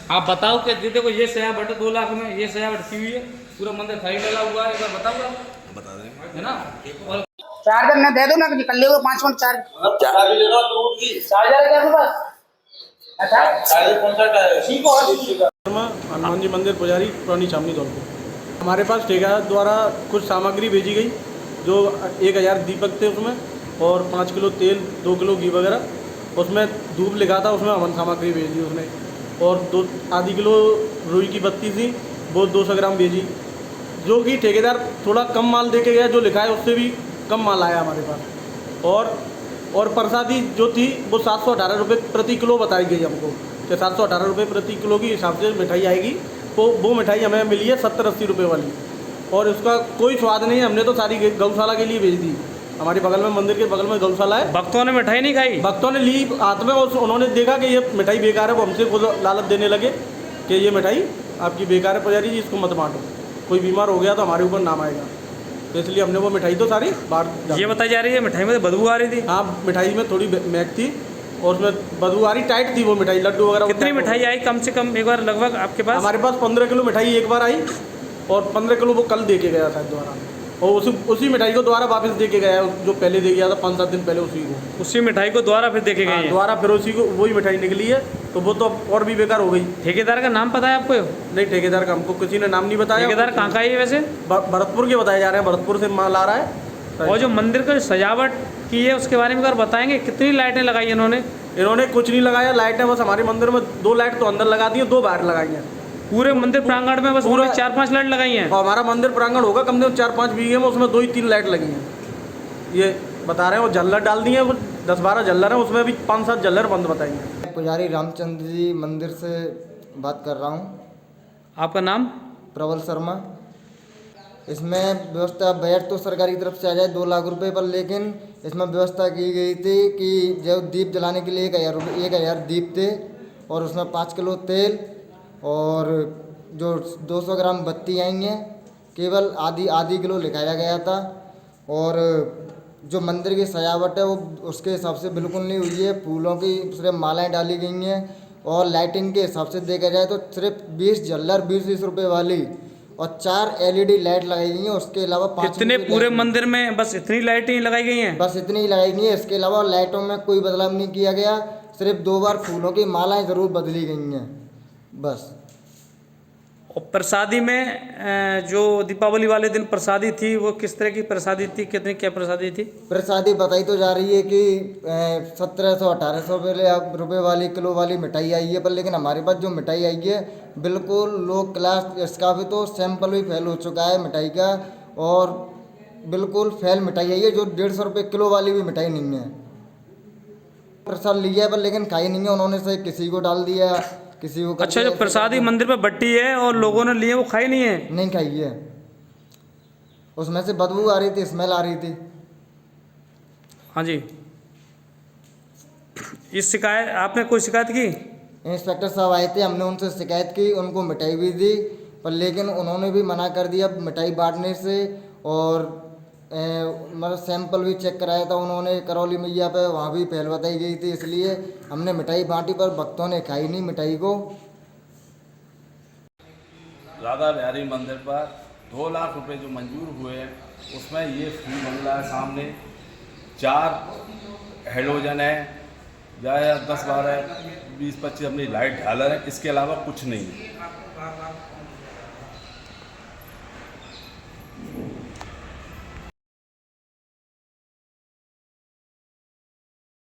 आप बताओ कि देखो ये सजावट 2 लाख में, ये सजावट की हुई है, पूरा मंदिर खाली डला हुआ है, एक बार बताओ आप। बता दें है ना। और चार्जर मैं दे दूं ना, निकल ले 5 मिनट चार्ज चार्जर ले लो लोड की चार्जर है क्या बस। अच्छा चार्जर कौन सा है? ठीक है। हनुमान जी मंदिर पुजारी पुरानी छावनी धौलपुर। हमारे पास ठेकेदार द्वारा कुछ सामग्री भेजी गई जो 1000 दीपक थे उसमें, और 5 किलो तेल, 2 किलो घी वगैरह, उसमें धूप लिखा था, उसमें हवन सामग्री भेजी उसने, और 2 आधी किलो रुई की बत्ती थी, वो 200 ग्राम भेजी, जो कि ठेकेदार थोड़ा कम माल दे के गया, जो लिखा है उससे भी कम माल आया हमारे पास। और प्रसादी जो थी वो 718 रुपये प्रति किलो बताई गई हमको, कि 718 रुपये प्रति किलो के हिसाब से मिठाई आएगी। तो वो मिठाई हमें मिली है 70-80 रुपये वाली, और उसका कोई स्वाद नहीं है। हमने तो सारी गौशाला के लिए भेज दी, हमारे बगल में मंदिर के बगल में गौशाला है। भक्तों ने मिठाई नहीं खाई? भक्तों ने ली हाथ में, और उन्होंने देखा कि ये मिठाई बेकार है, वो हमसे खुद लालच देने लगे कि ये मिठाई आपकी बेकार है पुजारी जी, इसको मत बांटो, कोई बीमार हो गया तो हमारे ऊपर नाम आएगा। तो इसलिए हमने वो मिठाई तो सारी बाहर। ये बताई जा रही है मिठाई में तो बदबू आ रही थी? हाँ, मिठाई में थोड़ी महक थी, और उसमें बदबू आ रही, टाइट थी वो मिठाई, लड्डू वगैरह। कितनी मिठाई आई कम से कम एक बार लगभग आपके पास? हमारे पास 15 किलो मिठाई एक बार आई, और 15 किलो वो कल दे के गया था दोबारा, और उसी मिठाई को दोबारा वापस दे के गया, जो पहले दे गया था 5-7 दिन पहले, उसी मिठाई को दोबारा फिर दे के गए? दोबारा फिर उसी को वही मिठाई निकली है, तो वो तो और भी बेकार हो गई। ठेकेदार का नाम पता है आपको? नहीं, ठेकेदार का हमको किसी ने नाम नहीं बताया। ठेकेदार कहाँ का है वैसे? भरतपुर के बताए जा रहे हैं, भरतपुर से माल आ रहा है। और जो मंदिर का सजावट की है उसके बारे में अगर बताएंगे, कितनी लाइटें लगाई इन्होंने? कुछ नहीं लगाया, लाइटें बस हमारे मंदिर में 2 लाइट तो अंदर लगा दी है, 2 बाहर लगाई हैं। पूरे मंदिर प्रांगण में बस पूरा 4-5 लाइट लगाई हैं? और हमारा मंदिर प्रांगण होगा कम से कम 4-5 बीघे में, उसमें 2-3 लाइट लगी हैं, ये बता रहे हैं। और झल्लर डाल दिए हैं, 10-12 झल्लर हैं, उसमें भी 5-7 झल्लर बंद बताएंगे। पुजारी रामचंद्र जी मंदिर से बात कर रहा हूँ। आपका नाम? प्रबल शर्मा। इसमें व्यवस्था, बजट तो सरकारी तरफ से आ जाए 2 लाख रुपए पर, लेकिन इसमें व्यवस्था की गई थी कि जो दीप जलाने के लिए 1000 दीप थे, और उसमें 5 किलो तेल और जो 200 ग्राम बत्ती आई हैं, केवल आधी किलो लिखाया गया था। और जो मंदिर की सजावट है वो उसके हिसाब से बिल्कुल नहीं हुई है, फूलों की सिर्फ मालाएं डाली गई हैं, और लाइटिंग के हिसाब से देखा जाए तो सिर्फ 20 झल्लर 20-20 रुपये वाली, और 4 LED लाइट लगाई गई हैं। उसके अलावा 5 कितने पूरे मंदिर में बस इतनी लाइटें ही लगाई गई हैं? बस इतनी ही लगाई गई है। इसके अलावा लाइटों में कोई बदलाव नहीं किया गया, सिर्फ 2 बार फूलों की मालाएं ज़रूर बदली गई हैं बस। और प्रसादी में जो दीपावली वाले दिन प्रसादी थी वो किस तरह की प्रसादी थी, कितनी क्या प्रसादी थी? प्रसादी बताई तो जा रही है कि 1700-1800 रुपये वाली किलो वाली मिठाई आई है, पर लेकिन हमारे पास जो मिठाई आई है बिल्कुल लो क्लास, इसका भी तो सैंपल भी फेल हो चुका है मिठाई का, और बिल्कुल फेल मिठाई आई है, जो 150 रुपये किलो वाली भी मिठाई नहीं है। प्रसाद लिया है पर लेकिन खाई नहीं है उन्होंने, से किसी को डाल दिया, किसी को। अच्छा, जो प्रसादी मंदिर पे बट्टी है और लोगों ने लिए वो खाई नहीं है? नहीं खाई है, उसमें से बदबू आ रही थी, स्मेल आ रही थी। हाँ जी। इस शिकायत आपने कोई शिकायत की? इंस्पेक्टर साहब आए थे, हमने उनसे शिकायत की, उनको मिठाई भी दी, पर लेकिन उन्होंने भी मना कर दिया मिठाई बांटने से। और मतलब सैंपल भी चेक कराया था उन्होंने करौली मैया पे, वहाँ भी फेल बताई गई थी, इसलिए हमने मिठाई बांटी पर भक्तों ने खाई नहीं मिठाई को। राधा बिहारी मंदिर पर 2 लाख रुपए जो मंजूर हुए हैं, उसमें ये फूल बंगला है सामने, 4 हेलोजन है, या 10-12 20-25 अपनी लाइट झालर है, इसके अलावा कुछ नहीं है।